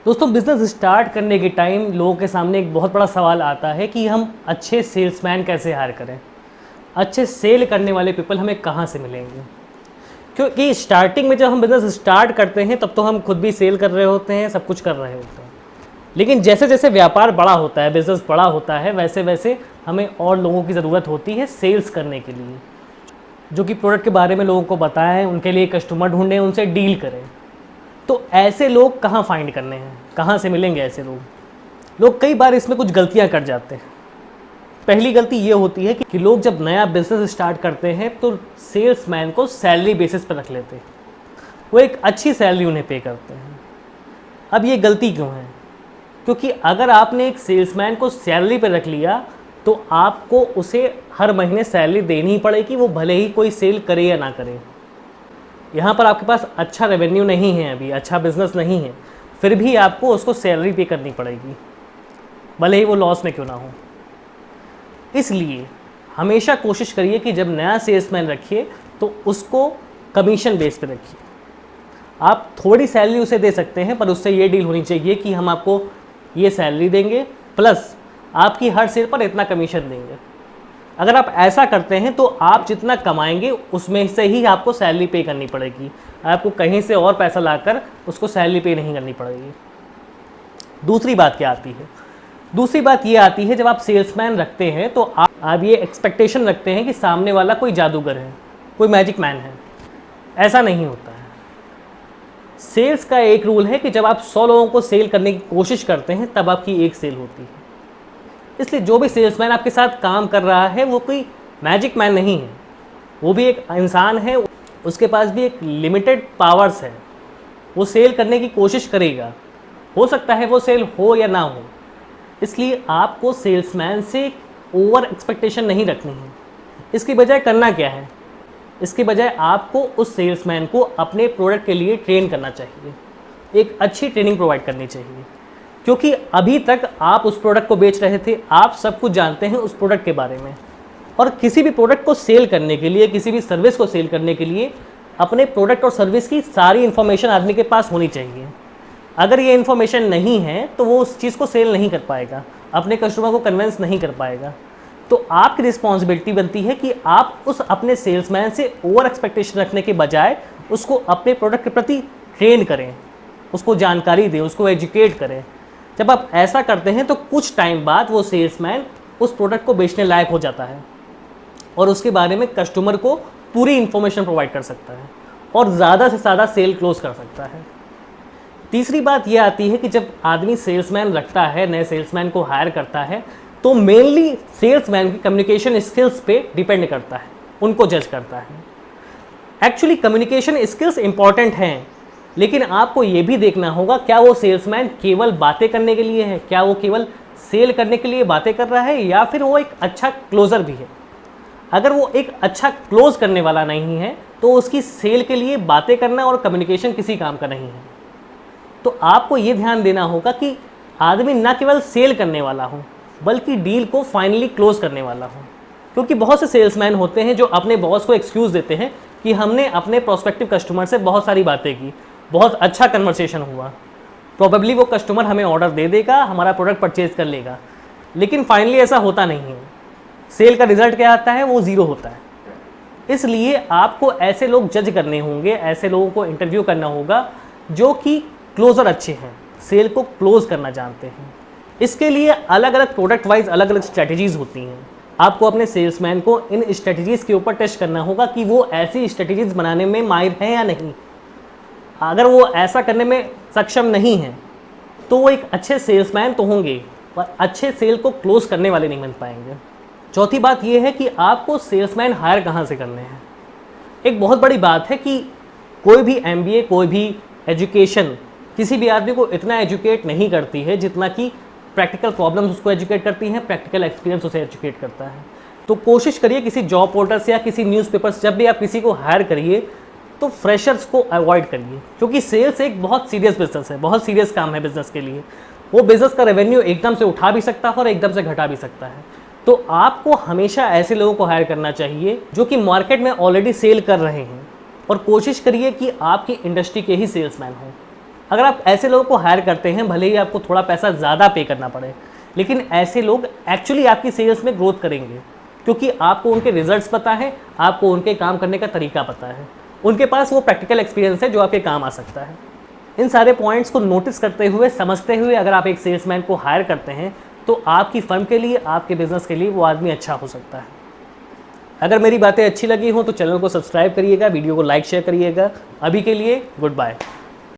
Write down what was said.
दोस्तों business start करने के टाइम लोगों के सामने एक बहुत बड़ा सवाल आता है कि हम अच्छे सेल्समैन कैसे हायर करें। अच्छे सेल करने वाले पीपल हमें कहाँ से मिलेंगे। क्योंकि स्टार्टिंग में जब हम बिज़नेस स्टार्ट करते हैं तब तो हम खुद भी सेल कर रहे होते हैं, सब कुछ कर रहे होते हैं। लेकिन जैसे जैसे व्यापार बड़ा होता है, बिज़नेस बड़ा होता है, वैसे वैसे हमें और लोगों की ज़रूरत होती है सेल्स करने के लिए, जो कि प्रोडक्ट के बारे में लोगों को बताएं, उनके लिए कस्टमर ढूंढें, उनसे डील करें। तो ऐसे लोग कहाँ फाइंड करने हैं, कहाँ से मिलेंगे ऐसे लोग। लोग कई बार इसमें कुछ गलतियाँ कर जाते हैं। पहली गलती ये होती है कि लोग जब नया बिजनेस स्टार्ट करते हैं तो सेल्समैन को सैलरी बेसिस पर रख लेते हैं, वो एक अच्छी सैलरी उन्हें पे करते हैं। अब ये गलती क्यों है? क्योंकि अगर आपने एक सेल्समैन को सैलरी पर रख लिया तो आपको उसे हर महीने सैलरी देनी ही पड़ेगी, वो भले ही कोई सेल करे या ना करे। यहाँ पर आपके पास अच्छा रेवेन्यू नहीं है, अभी अच्छा बिजनेस नहीं है, फिर भी आपको उसको सैलरी पे करनी पड़ेगी, भले ही वो लॉस में क्यों ना हो। इसलिए हमेशा कोशिश करिए कि जब नया सेल्समैन रखिए तो उसको कमीशन बेस पे रखिए। आप थोड़ी सैलरी उसे दे सकते हैं, पर उससे ये डील होनी चाहिए कि हम आपको ये सैलरी देंगे प्लस आपकी हर सेल पर इतना कमीशन देंगे। अगर आप ऐसा करते हैं तो आप जितना कमाएंगे उसमें से ही आपको सैलरी पे करनी पड़ेगी, आपको कहीं से और पैसा लाकर उसको सैलरी पे नहीं करनी पड़ेगी। दूसरी बात क्या आती है? दूसरी बात ये आती है, जब आप सेल्समैन रखते हैं तो आप ये एक्सपेक्टेशन रखते हैं कि सामने वाला कोई जादूगर है, कोई मैजिक मैन है। ऐसा नहीं होता है। सेल्स का एक रूल है कि जब आप 100 लोगों को सेल करने की कोशिश करते हैं तब आपकी एक सेल होती है। इसलिए जो भी सेल्समैन आपके साथ काम कर रहा है वो कोई मैजिक मैन नहीं है, वो भी एक इंसान है, उसके पास भी एक लिमिटेड पावर्स है। वो सेल करने की कोशिश करेगा, हो सकता है वो सेल हो या ना हो। इसलिए आपको सेल्समैन से ओवर एक्सपेक्टेशन नहीं रखनी है। इसकी बजाय करना क्या है? इसके बजाय आपको उस सेल्समैन को अपने प्रोडक्ट के लिए ट्रेन करना चाहिए, एक अच्छी ट्रेनिंग प्रोवाइड करनी चाहिए। क्योंकि अभी तक आप उस प्रोडक्ट को बेच रहे थे, आप सब कुछ जानते हैं उस प्रोडक्ट के बारे में। और किसी भी प्रोडक्ट को सेल करने के लिए, किसी भी सर्विस को सेल करने के लिए अपने प्रोडक्ट और सर्विस की सारी इन्फॉर्मेशन आदमी के पास होनी चाहिए। अगर ये इन्फॉर्मेशन नहीं है तो वो उस चीज़ को सेल नहीं कर पाएगा, अपने कस्टमर को कन्विंस नहीं कर पाएगा। तो आपकी रिस्पॉन्सिबिलिटी बनती है कि आप उस अपने सेल्समैन से ओवर एक्सपेक्टेशन रखने के बजाय उसको अपने प्रोडक्ट के प्रति ट्रेन करें, उसको जानकारी दें, उसको एजुकेट करें। जब आप ऐसा करते हैं तो कुछ टाइम बाद वो सेल्समैन उस प्रोडक्ट को बेचने लायक हो जाता है और उसके बारे में कस्टमर को पूरी इन्फॉर्मेशन प्रोवाइड कर सकता है और ज़्यादा से ज़्यादा सेल क्लोज कर सकता है। तीसरी बात यह आती है कि जब आदमी सेल्समैन रखता है, नए सेल्समैन को हायर करता है, तो मेनली सेल्समैन की कम्युनिकेशन स्किल्स पे डिपेंड करता है, उनको जज करता है। एक्चुअली कम्युनिकेशन स्किल्स इंपॉर्टेंट हैं, लेकिन आपको ये भी देखना होगा क्या वो सेल्समैन केवल बातें करने के लिए है, क्या वो केवल सेल करने के लिए बातें कर रहा है, या फिर वो एक अच्छा क्लोज़र भी है। अगर वो एक अच्छा क्लोज करने वाला नहीं है तो उसकी सेल के लिए बातें करना और कम्युनिकेशन किसी काम का नहीं है। तो आपको ये ध्यान देना होगा कि आदमी ना केवल सेल करने वाला हो बल्कि डील को फाइनली क्लोज करने वाला हो। क्योंकि बहुत से सेल्समैन होते हैं जो अपने बॉस को एक्सक्यूज़ देते हैं कि हमने अपने प्रोस्पेक्टिव कस्टमर से बहुत सारी बातें की, बहुत अच्छा कन्वर्सेशन हुआ, प्रोबेबली वो कस्टमर हमें ऑर्डर दे देगा, हमारा प्रोडक्ट परचेज कर लेगा। लेकिन फाइनली ऐसा होता नहीं है। सेल का रिजल्ट क्या आता है? वो ज़ीरो होता है। इसलिए आपको ऐसे लोग जज करने होंगे, ऐसे लोगों को इंटरव्यू करना होगा जो कि क्लोज़र अच्छे हैं, सेल को क्लोज करना जानते हैं। इसके लिए अलग अलग प्रोडक्ट वाइज अलग अलग स्ट्रैटेजीज़ होती हैं। आपको अपने सेल्समैन को इन स्ट्रैटेजीज़ के ऊपर टेस्ट करना होगा कि वो ऐसी स्ट्रैटेजीज़ बनाने में माहिर हैं या नहीं। अगर वो ऐसा करने में सक्षम नहीं है तो वो एक अच्छे सेल्समैन तो होंगे पर अच्छे सेल को क्लोज करने वाले नहीं बन पाएंगे। चौथी बात ये है कि आपको सेल्समैन हायर कहाँ से करने हैं। एक बहुत बड़ी बात है कि कोई भी MBA, कोई भी एजुकेशन किसी भी आदमी को इतना एजुकेट नहीं करती है जितना कि प्रैक्टिकल प्रॉब्लम्स उसको एजुकेट करती हैं, प्रैक्टिकल एक्सपीरियंस उसे एजुकेट करता है। तो कोशिश करिए किसी जॉब पोर्टल से या किसी न्यूज़पेपर से जब भी आप किसी को हायर करिए तो फ्रेशर्स को अवॉइड करिए, क्योंकि सेल्स एक बहुत सीरियस बिजनेस है, बहुत सीरियस काम है बिजनेस के लिए। वो बिजनेस का रेवेन्यू एकदम से उठा भी सकता है और एकदम से घटा भी सकता है। तो आपको हमेशा ऐसे लोगों को हायर करना चाहिए जो कि मार्केट में ऑलरेडी सेल कर रहे हैं, और कोशिश करिए कि आपकी इंडस्ट्री के ही सेल्समैन हों। अगर आप ऐसे लोगों को हायर करते हैं, भले ही आपको थोड़ा पैसा ज़्यादा पे करना पड़े, लेकिन ऐसे लोग एक्चुअली आपकी सेल्स में ग्रोथ करेंगे, क्योंकि आपको उनके रिजल्ट्स पता है, आपको उनके काम करने का तरीका पता है, उनके पास वो प्रैक्टिकल एक्सपीरियंस है जो आपके काम आ सकता है। इन सारे पॉइंट्स को नोटिस करते हुए, समझते हुए अगर आप एक सेल्समैन को हायर करते हैं तो आपकी फर्म के लिए, आपके बिजनेस के लिए वो आदमी अच्छा हो सकता है। अगर मेरी बातें अच्छी लगी हों तो चैनल को सब्सक्राइब करिएगा, वीडियो को लाइक शेयर करिएगा। अभी के लिए गुड बाय।